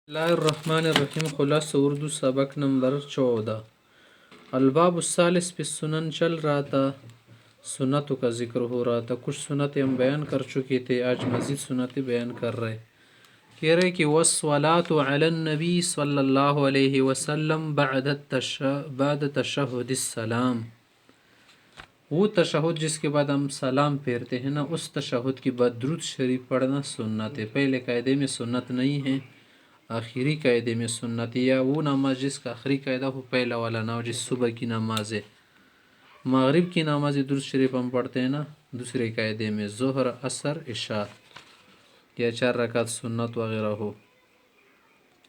اللہ الرحمن الرحیم خلاصہ اردو سبق نمبر 14 الباب الثالث پہ سنن چل رہا تھا، سنتوں کا ذکر ہو رہا تھا۔ کچھ سنتیں ہم بیان کر چکے تھے، آج مزید سنتیں بیان کر رہے، کہہ رہے کہ والصلاة علی النبی صلی اللہ علیہ وسلم بعد تشہد السلام، وہ تشہد جس کے بعد ہم سلام پھیرتے ہیں نا، اس تشہد کے بعد درود شریف پڑھنا سنت ہے۔ پہلے قاعدے میں سنت نہیں ہے، آخری قاعدے میں سنت، یا وہ نماز جس کا آخری قاعدہ ہو پہلا والا نہ ہو، جس صبح کی نماز ہے، مغرب کی نماز درود شریف ہم پڑھتے ہیں نا دوسرے قاعدے میں، ظہر عصر عشاء یا 4 رکعت سنت وغیرہ ہو۔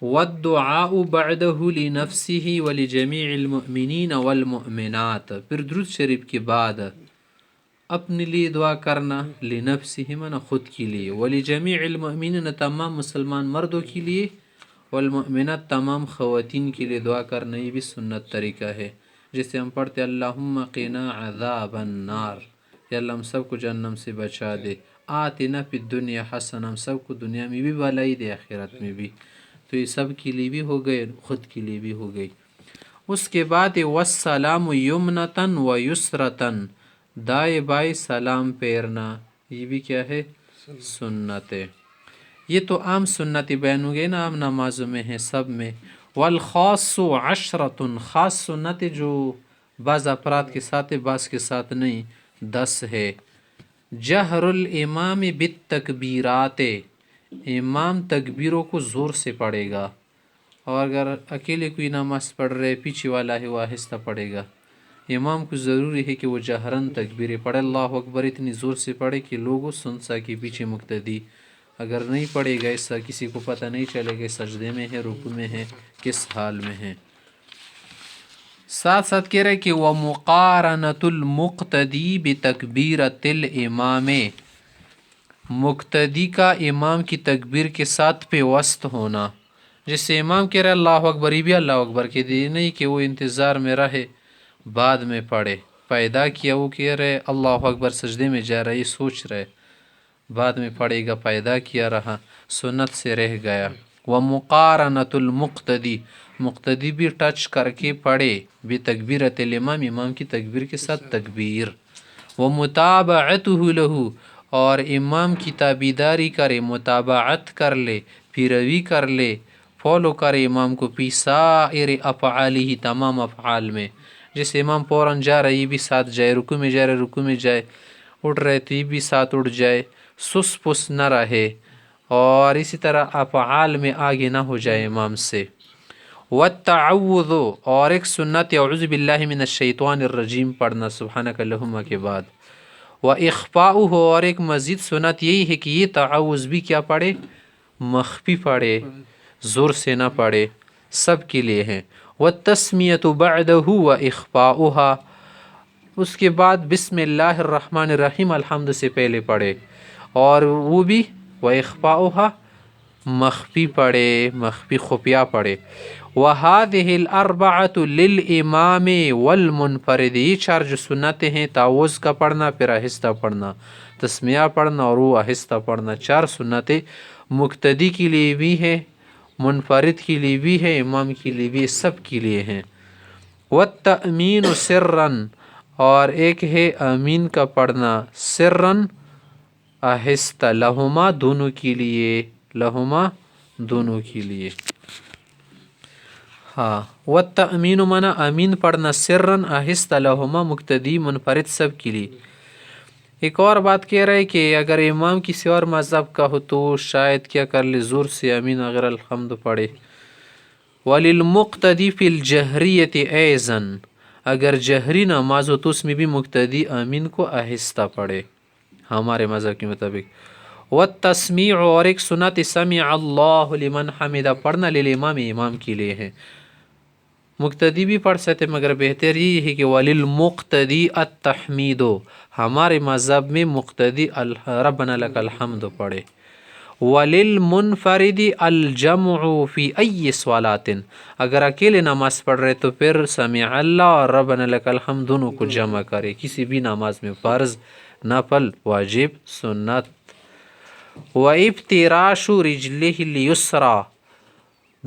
والدعاء بعدہ لنفسہ ولجمیع المؤمنین والمؤمنات، پھر درود شریف کے بعد اپنے لیے دعا کرنا، لنفسہ منا خود کے لیے، ولجمیع المؤمنین تمام مسلمان مردوں کے لیے، والمؤمنات تمام خواتین کے لیے دعا کرنا، یہ بھی سنت طریقہ ہے۔ جیسے ہم پڑھتے اللہم قنا عذاب النار، یا اللہ ہم سب کو جہنم سے بچا دے، آتنا فی الدنیا حسنہ، ہم سب کو دنیا میں بھی بھلائی دے آخرت میں بھی، تو یہ سب کے لیے بھی ہو گئے، خود کے لیے بھی ہو گئی۔ اس کے بعد والسلام یمنتاً و یسرتاً، دائیں بائیں سلام پھیرنا، یہ بھی کیا ہے؟ سنت ہے۔ یہ تو عام سنت بیان ہو گئی نا، عام نمازوں میں ہے سب میں۔ والخاص عشرۃ، خاص سنت جو بعض افراد کے ساتھ ہے بعض کے ساتھ نہیں، 10 ہے۔ جہر الامام بالتکبیرات، امام تکبیروں کو زور سے پڑھے گا، اور اگر اکیلے کوئی نماز پڑھ رہے پیچھے والا ہے وہ آہستہ پڑھے گا۔ امام کو ضروری ہے کہ وہ جہراً تکبیریں پڑھے، اللہ اکبر اتنی زور سے پڑھے کہ لوگوں سن سکے پیچھے مقتدی۔ اگر نہیں پڑھے گا ایسا کسی کو پتہ نہیں چلے گا سجدے میں ہے، رکوع میں ہے، کس حال میں ہے۔ ساتھ ساتھ کہہ رہے کہ وَمُقَارَنَةُ الْمُقْتَدِي بِتَكْبِيرَةِ الْإِمَامِ، مقتدی کا امام کی تکبیر کے ساتھ پیوست ہونا۔ جیسے امام کہہ رہے اللہ اکبر، یہ بھی اللہ اکبر کے دی، نہیں کہ وہ انتظار میں رہے بعد میں پڑھے۔ پیدا کیا وہ کہہ رہے اللہ اکبر، سجدے میں جا رہے، یہ سوچ رہے بعد میں پڑھے گا، پیدا کیا رہا، سنت سے رہ گیا۔ وَمُقَارَنَةُ الْمُقْتَدِي، مقتدی بھی ٹچ کر کے پڑھے، بِتَكْبِيرَةِ الْإِمَامِ، امام کی تکبیر کے ساتھ تکبیر۔ وَمُتَابَعَتُهُ لَهُ، اور امام کی تابعداری کرے، متابعت کر لے، پیروی کر لے، فالو کرے امام کو، فی سائر افعالہ، تمام افعال میں۔ جیسے امام فوراً جا رہا ہے یہ بھی ساتھ جائے، رکوع میں جا رہا ہے رکوع میں جائے، اٹھ رہے تو یہ بھی ساتھ اٹھ جائے، سس پس نہ رہے، اور اسی طرح افعال میں آگے نہ ہو جائے امام سے۔ والتعوذ، اور ایک سنت اعوذ باللہ من الشیطان الرجیم پڑھنا سبحانک اللہم کے بعد۔ واخفاؤہ، اور ایک مزید سنت یہی ہے کہ یہ تعوذ بھی کیا پڑھے؟ مخفی پڑھے، زور سے نہ پڑھے، سب کے لیے ہے۔ والتسمیۃ بعدہ واخفاؤہا، اس کے بعد بسم اللہ الرحمن الرحیم الحمد سے پہلے پڑھے، اور وہ بھی وَإِخْفَاؤُهَا، مخفی پڑھے، مخفی خفیہ پڑھے۔ وَهَذِهِ الْأَرْبَعَةُ لِلْإِمَامِ وَالْمُنْفَرِدِ، یہ 4 جو سنتیں ہیں، تعوذ کا پڑھنا، پھر آہستہ پڑھنا، تسمیہ پڑھنا اور وہ آہستہ پڑھنا، 4 سنتیں مقتدی کے لیے بھی ہے، منفرد کے لیے بھی ہے، امام کے لیے بھی، سب کے لیے ہیں۔ وَالتَّأْمِينُ سِرًّا، اور ایک ہے امین کا پڑھنا سرًّا، آہستہ، لہما، دونوں کے لیے، لہما، دونوں کے لیے۔ ہاں، والتأمین منا امین پڑھنا سرًّا، آہستہ، لہما، مقتدی منفرد سب کے لیے۔ ایک اور بات کہہ رہے کہ اگر امام کسی اور مذہب کا ہو تو شاید کیا کر لے، زور سے امین اگر الحمد پڑھے۔ وَلِلْمُقْتَدِي فِي الْجَهْرِيَّةِ أَيْضًا، اگر جہری نماز ہو تو اس میں بھی مقتدی امین کو آہستہ پڑھے ہمارے مذہب کے مطابق۔ والتسمیع، اور ایک سنت سمع اللہ لمن حمدہ پڑھنا، للامام، امام کے لیے ہے، مقتدی بھی پڑھ سکتے مگر بہتر یہ ہے کہ وَلِلْمُقْتَدِي التَّحْمِيدُ، ہمارے مذہب میں مقتدی ربنا لک الحمد پڑھے۔ وَلِلْمُنْفَرِدِ الْجَمْعُ فِي أَيِّ صَلَاةٍ، اگر اکیلے نماز پڑھ رہے تو پھر سمع اللہ اور ربنا لک الحمد دونوں کو جمع کرے، کسی بھی نماز میں، فرض، نفل، واجب، سنت۔ وَإِفْتِرَاشُ رِجْلِهِ الْيُسْرَى،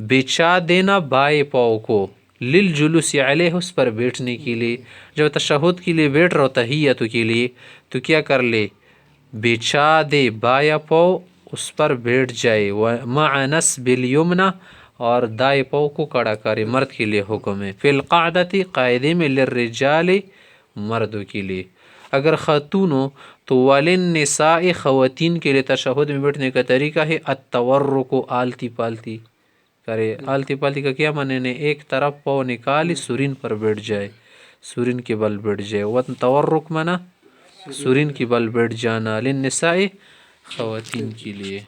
بچھا دینا بائیں پاؤں کو، للجلوس علیہ اس پر بیٹھنے کے لیے. جب تشہد کے لیے بیٹھ رہا ہو تحیت کے لیے تو کیا کر لے، بچھا دے بایاں پاؤں اس پر بیٹھ جائے. مع نصب الیمنی اور دائیں پاؤں کو کڑا کرے، مرد کے لیے حکم ہے. فی القعدتی قاعدے میں، للرجال مردوں کے لیے. اگر خاتون ہو تو وللنساء خواتین کے لیے تشہد میں بیٹھنے کا طریقہ ہے التورک، آلتی پالتی کرے. آلتی پالتی کا کیا معنی ہے، ایک طرف پاؤں نکالی سرین پر بیٹھ جائے، سرین کے بل بیٹھ جائے. تورک معنی سرین کے بل بیٹھ جانا. للنساء خواتین کے لیے.